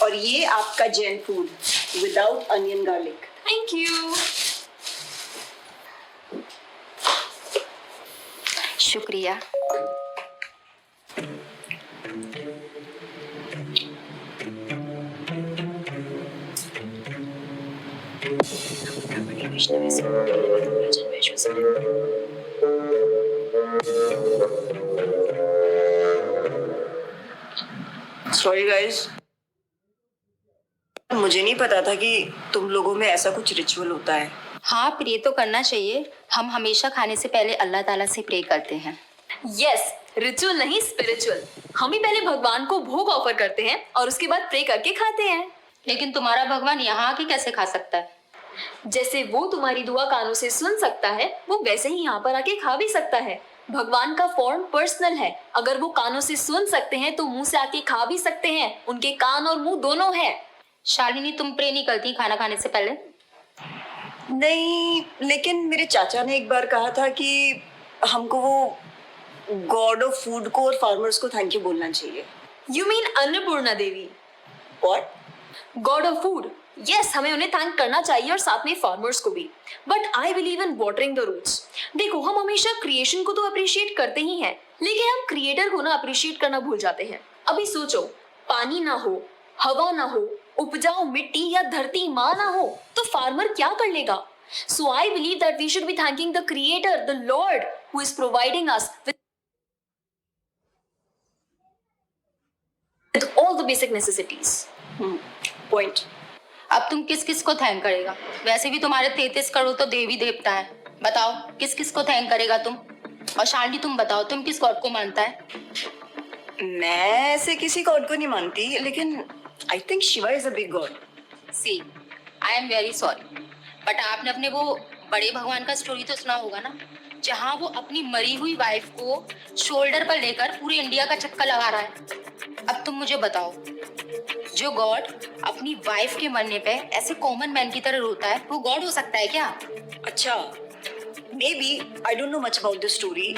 और ये आपका Jain food without onion garlic. Thank you. शुक्रिया। सॉरी गाइस, मुझे नहीं पता था कि तुम लोगों में ऐसा कुछ रिचुअल होता है। हाँ, प्रे तो करना चाहिए। हम हमेशा खाने से पहले अल्लाह ताला से प्रे करते हैं। यस, रिचुअल नहीं स्पिरिचुअल। हम ही पहले भगवान को भोग ऑफर करते हैं और उसके बाद प्रे करके खाते हैं। लेकिन तुम्हारा भगवान यहाँ आके कैसे खा सकता है? जैसे वो तुम्हारी दुआ कानों से सुन सकता है, वो वैसे ही यहाँ पर आके खा भी सकता है। भगवान का फॉर्म पर्सनल है। अगर वो कानों से सुन सकते हैं तो मुंह से आके खा भी सकते हैं। उनके कान और मुंह दोनों है। शालिनी, तुम प्रे नहीं करती खाना खाने से पहले? नहीं, लेकिन मेरे चाचा ने एक बार कहा था कि हमको वो गॉड ऑफ फूड को और फार्मर्स को थैंक यू बोलना चाहिए। You mean Annapurna Devi? What? God of food. Yes, हमें उन्हें थैंक करना चाहिए और साथ में फार्मर्स को भी। But I believe in watering the roots. देखो, हम हमेशा क्रिएशन को तो अप्रिशिएट करते ही हैं, लेकिन हम क्रिएटर को ना अप्रिशिएट करना भूल जाते हैं। अभी सोचो, पानी ना हो, हवा ना हो, उपजाऊ मिट्टी या धरती माँ ना हो, तो फार्मर क्या कर लेगा? So I believe that we should be thanking the creator, the lord who is providing us with all the basic necessities. Point. अब तुम किस किस को थैंक करेगा? वैसे भी तुम्हारे 33 करोड़ तो देवी देवता है। बताओ, किस किस को थैंक करेगा तुम? और शालिनी, तुम बताओ, तुम किस गॉड को मानता है? मैं ऐसे किसी गॉड को नहीं मानती, लेकिन I think Shiva is a big god. See, I am very sorry, but आपने अपने वो बड़े भगवान का स्टोरी तो सुना होगा ना, जहाँ वो अपनी मरी हुई वाइफ को शोल्डर पर लेकर पूरे इंडिया का चक्कर लगा रहा है। अब तुम मुझे बताओ, जो गॉड अपनी वाइफ के मरने पे ऐसे कॉमन मैन की तरह रोता है, वो गॉड हो सकता है क्या? अच्छा, maybe I don't know much about this story,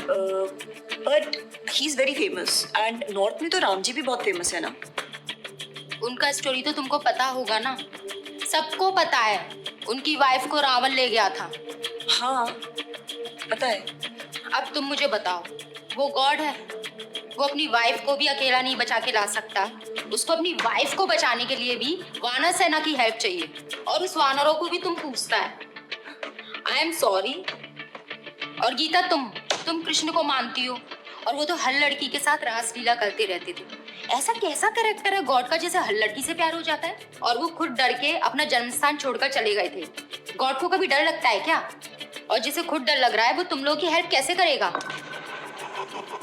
but he's very famous and north में तो राम जी भी बहुत फेमस है ना। उनका स्टोरी तो तुमको पता होगा ना, सबको पता है। उनकी वाइफ को रावण ले गया था। हाँ, पता है। अब तुम मुझे बताओ, वो गॉड है? वो अपनी वाइफ को भी अकेला नहीं बचा के ला सकता। उसको अपनी वाइफ को बचाने के लिए भी वानर सेना की हेल्प चाहिए, और उस वानरों को भी तुम पूछता है। I am sorry. और गीता, तुम कृष्ण को मानती हो, और वो तो हर लड़की के साथ रासलीला करते रहते थे। ऐसा कैसा कैरेक्टर है गॉड का जैसे हर लड़की से प्यार हो जाता है? और वो खुद डर के अपना जन्मस्थान छोड़कर चले गए थे। गॉड को कभी डर लगता है क्या? और जिसे खुद डर लग रहा है वो तुम लोगों की हेल्प कैसे करेगा?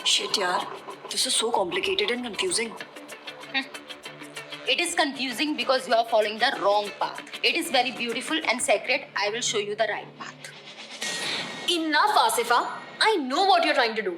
शिट यार, this is so complicated and confusing. It is confusing because you are following the wrong path. It is very beautiful and sacred. I will show you the right path. Enough, Asifa. I know what you're trying to do.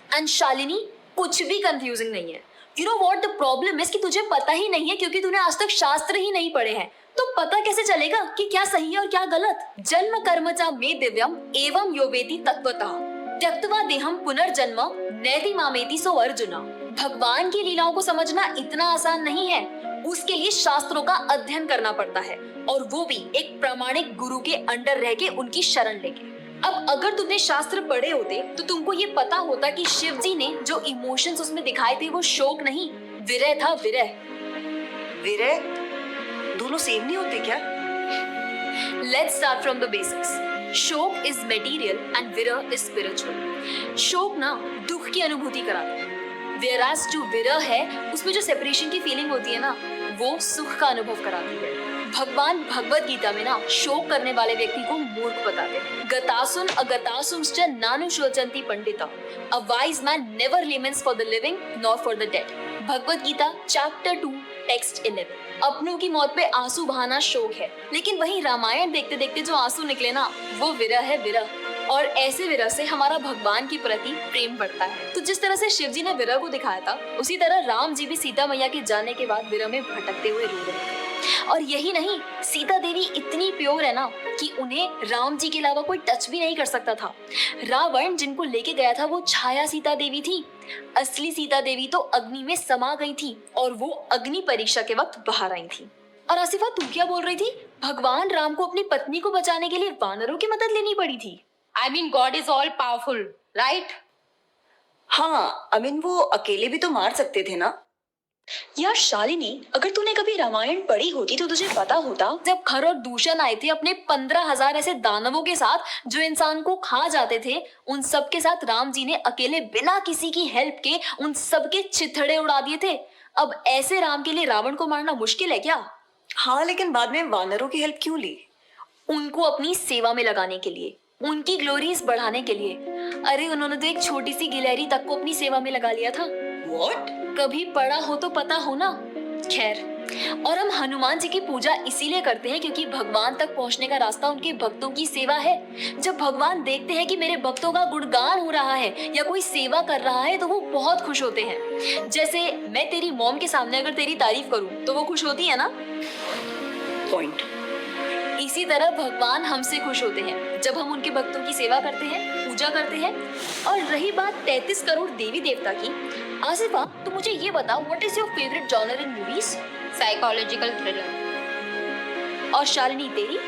And Shalini, कुछ भी confusing नहीं है. You know what the problem is कि तुझे पता ही नहीं है क्योंकि तूने आज तक शास्त्र ही नहीं पढ़े हैं. तो पता कैसे चलेगा कि क्या सही है और क्या गलत? जन्म कर्म च मे दिव्यम एवं यो वेति तत्वतः त्यक्त्वा देहम पुनर्जन्म नैति मामेति सो अर्जुना। भगवान की लीलाओं को समझना इतना आसान नहीं है। उसके लिए शास्त्रों का अध्ययन करना पड़ता है, और वो भी एक प्रामाणिक गुरु के अंडर रह के उनकी शरण लेके। अब अगर तुमने शास्त्र पढ़े होते तो तुमको ये पता होता कि शिव जी ने जो इमोशंस उसमें दिखाए थे वो शोक नहीं, विरह था। विरह विरह दोनों सेम नहीं होते क्या? Let's start from the basics. शोक इज मटेरियल एंड विरह इज स्पिरिचुअल। शोक ना दुख की अनुभूति कराता है, whereas जो विरह है उसमें जो सेपरेशन की फीलिंग होती है ना, वो सुख का अनुभव कराती है। भगवान भगवत गीता में ना शोक करने वाले व्यक्ति को मूर्ख बताते हैं। गतासुन अगतासुंश्च नानुशोचन्ति Pandita. A wise man never laments for the living nor for the dead। Bhagavad Gita chapter 2 text 11। अपनों की मौत पे आंसू बहाना शोक है, लेकिन वहीं रामायण देखते देखते जो आंसू निकले ना, वो विरह है, विरह। और ऐसे विरह से हमारा भगवान के प्रति प्रेम बढ़ता है। तो जिस तरह से शिव जी ने विरह को दिखाया था, उसी तरह राम जी भी सीता मैया के जाने के बाद विरह में भटकते हुए रो रहे थे। और यही नहीं, सीता देवी इतनी प्योर है ना कि उन्हें राम जी के अलावा कोई टच भी नहीं कर सकता था। रावण जिनको लेके गया था वो छाया सीता देवी थी, असली सीता देवी तो अग्नि में समा गई थी और वो अग्नि परीक्षा के वक्त बाहर आई थी। और आसिफा, तू क्या बोल रही थी? भगवान राम को अपनी पत्नी को बचाने के लिए वानरों की मदद लेनी पड़ी थी। I mean, God is all powerful, right? हाँ, I mean वो अकेले भी तो मार सकते थे ना। यार शालिनी, अगर तूने कभी रामायण पढ़ी होती तो तुझे पता होता जब खर और दूषण आए थे अपने 15,000 ऐसे दानवों के साथ जो इंसान को खा जाते थे, उन सब के साथ राम जी ने अकेले बिना किसी की हेल्प के उन सब के चिथड़े उड़ा दिए थे। अब ऐसे राम के लिए रावण को मारना मुश्किल है क्या? हाँ, लेकिन बाद में वानरों की हेल्प क्यों ली? उनको अपनी सेवा में लगाने के लिए, उनकी ग्लोरीज बढ़ाने के लिए। अरे उन्होंने तो एक छोटी सी गिलहरी तक को अपनी सेवा में लगा लिया था। What? कभी पढ़ा हो तो पता हो ना। खैर, और हम हनुमान जी की पूजा इसीलिए करते हैं क्योंकि भगवान तक पहुंचने का रास्ता उनके भक्तों की सेवा है। जब भगवान देखते हैं कि मेरे भक्तों का गुणगान हो रहा है या कोई सेवा कर रहा है तो वो बहुत खुश होते हैं। जैसे मैं तेरी मॉम के सामने अगर तेरी तारीफ करूं तो वो खुश होती है ना। पॉइंट। इसी तरह भगवान हमसे खुश होते हैं जब हम उनके भक्तों की सेवा करते हैं, पूजा करते हैं। और रही बात 33 करोड़ देवी देवता की, आसिफा तू मुझे ये बता, what is your favourite genre in movies? Psychological thriller. और शालिनी तेरी?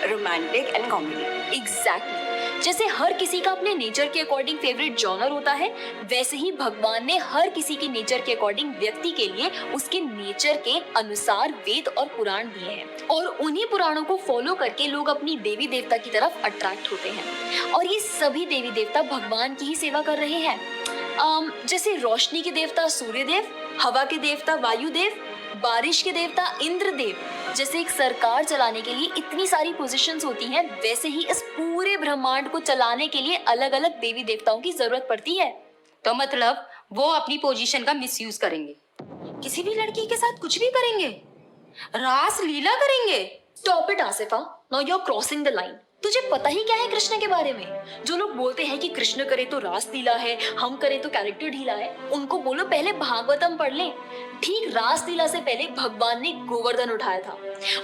Romantic and comedy. एग्जैक्टली। जैसे हर किसी का अपने नेचर के अकॉर्डिंग फेवरेट जॉनर होता है, वैसे ही भगवान ने हर किसी के नेचर के अकॉर्डिंग व्यक्ति के लिए उसके नेचर के अनुसार वेद और पुराण दिए हैं और उन्हीं पुराणों को फॉलो करके लोग अपनी देवी देवता की तरफ अट्रैक्ट होते हैं। और ये सभी देवी देवता भगवान की ही सेवा कर रहे हैं। जैसे रोशनी के देवता सूर्यदेव, हवा के देवता वायुदेव, बारिश के देवता इंद्रदेव। जैसे एक सरकार चलाने के लिए इतनी सारी पोजीशंस होती हैं, वैसे ही इस पूरे ब्रह्मांड को चलाने के लिए अलग अलग देवी देवताओं की जरूरत पड़ती है। तो मतलब वो अपनी पोजीशन का मिसयूज करेंगे, किसी भी लड़की के साथ कुछ भी करेंगे, रास लीला करेंगे। Stop it Asifa, now you are crossing the line. तुझे पता ही क्या है कृष्ण के बारे में? जो लोग बोलते हैं कि कृष्ण करे तो रास लीला है, हम करे तो कैरेक्टर ढीला है, उनको बोलो पहले भागवतम पढ़ लें। ठीक रास लीला से पहले भगवान ने गोवर्धन उठाया था।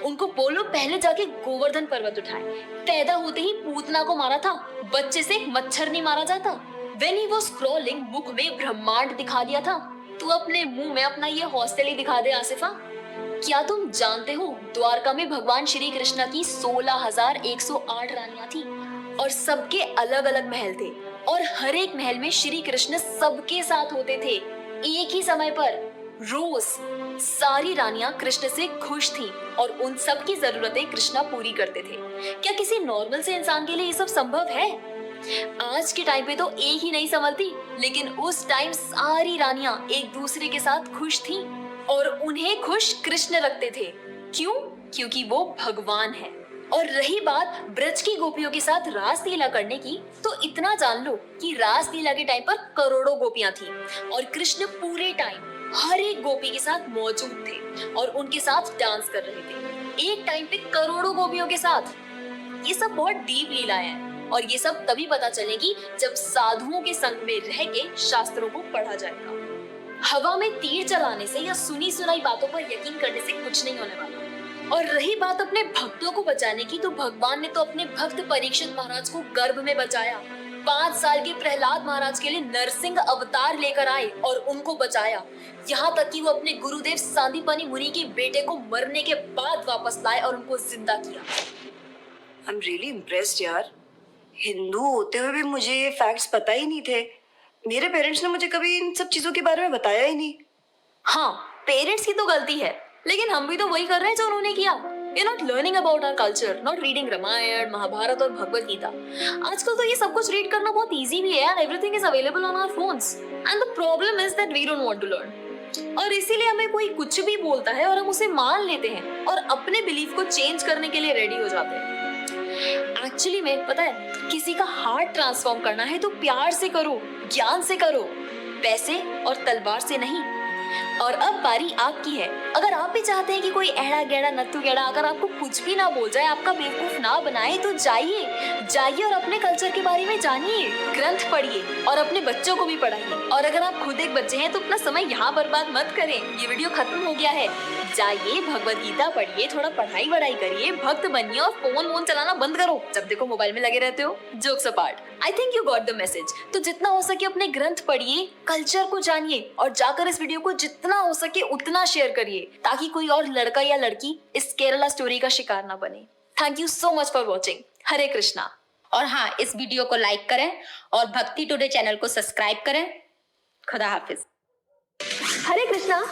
उनको बोलो पहले जाके गोवर्धन पर्वत उठाए। पैदा होते ही पूतना को मारा था, बच्चे से मच्छर नहीं मारा जाता। When he was crawling, मुख में ब्रह्मांड दिखा दिया था। तू अपने मुंह में अपना ये हौसले ही दिखा दे आसिफा। क्या तुम जानते हो द्वारका में भगवान श्री कृष्ण की 16,108 रानियां थी और सबके अलग अलग महल थे और हर एक महल में श्री कृष्ण सबके साथ होते थे एक ही समय पर। रोज सारी रानियां कृष्ण से खुश थीं और उन सब की जरूरतें कृष्णा पूरी करते थे। क्या किसी नॉर्मल से इंसान के लिए ये सब संभव है? आज के टाइम पे तो एक ही नहीं संभलती, लेकिन उस टाइम सारी रानियां एक दूसरे के साथ खुश थीं और उन्हें खुश कृष्ण रखते थे। क्यों? क्योंकि वो भगवान है। और रही बात ब्रज की गोपियों के साथ रास लीला करने की, तो इतना जान लो कि रास लीला के टाइम पर करोड़ों गोपियां थी और कृष्ण पूरे टाइम हर एक गोपी के साथ मौजूद थे और उनके साथ डांस कर रहे थे एक टाइम पे करोड़ों गोपियों के साथ। ये सब बहुत डीप लीलाएं हैं और ये सब तभी पता चलेगी जब साधुओं के संग में रह के शास्त्रों को पढ़ा जाएगा। हवा में तीर चलाने से या सुनी सुनाई बातों पर यकीन करने से कुछ नहीं होने वाला। और रही बात अपने भक्तों को बचाने की, तो भगवान ने तो अपने भक्त परीक्षित महाराज को गर्भ में बचाया। 5 साल के प्रहलाद महाराज के लिए नरसिंह अवतार लेकर आए और उनको बचाया। यहाँ तक कि वो अपने गुरुदेव सांदीपनि मुनि के बेटे को मरने के बाद वापस लाए और उनको जिंदा किया। आई एम रियली इम्प्रेस्ड यार। हिंदू होते हुए भी मुझे ये फैक्ट्स पता ही नहीं थे। मेरे पेरेंट्स ने मुझे कभी इन सब चीजों के बारे में बताया ही नहीं। हाँ, पेरेंट्स की तो गलती है, लेकिन हम भी तो वही कर रहे हैं जो उन्होंने किया। We're not learning about our culture, not reading Ramayan, Mahabharat और भगवत गीता। आजकल तो ये सब कुछ रीड करना बहुत इजी भी है and everything is available on our phones. And the problem is that we don't want to learn. और इसीलिए हमें कोई कुछ भी बोलता है और हम उसे मान लेते हैं और अपने बिलीफ को चेंज करने के लिए रेडी हो जाते हैं। एक्चुअली में पता है, किसी का हार्ट ट्रांसफॉर्म करना है तो प्यार से करो, ज्ञान से करो, पैसे और तलवार से नहीं। और अब बारी आपकी है। अगर आप भी चाहते हैं कि कोई एड़ा गैड़ा नत्थु गैड़ा अगर आपको कुछ भी ना बोल जाए, आपका बेवकूफ ना बनाए, तो जाइए और अपने कल्चर के बारे में जानिए, ग्रंथ पढ़िए और अपने बच्चों को भी पढ़ाइए। और अगर आप खुद एक बच्चे हैं तो अपना समय यहाँ बर्बाद मत करें, ये वीडियो खत्म हो गया है। जाइए भगवत गीता पढ़िए, थोड़ा पढ़ाई वढ़ाई करिए, भक्त बनिए और फोन चलाना बंद करो। जब देखो मोबाइल में लगे रहते हो। Jokes apart, I think you got the message. तो जितना हो सके अपने ग्रंथ पढ़िए, कल्चर को जानिए और जाकर इस वीडियो को जितना हो सके उतना शेयर करिए, ताकि कोई और लड़का या लड़की इस केरला स्टोरी का शिकार ना बने। Thank you so much for watching. Hare Krishna. और हाँ, इस वीडियो को लाइक करें और भक्ति टुडे चैनल को सब्सक्राइब करें। खुदा हाफिज। हरे कृष्णा।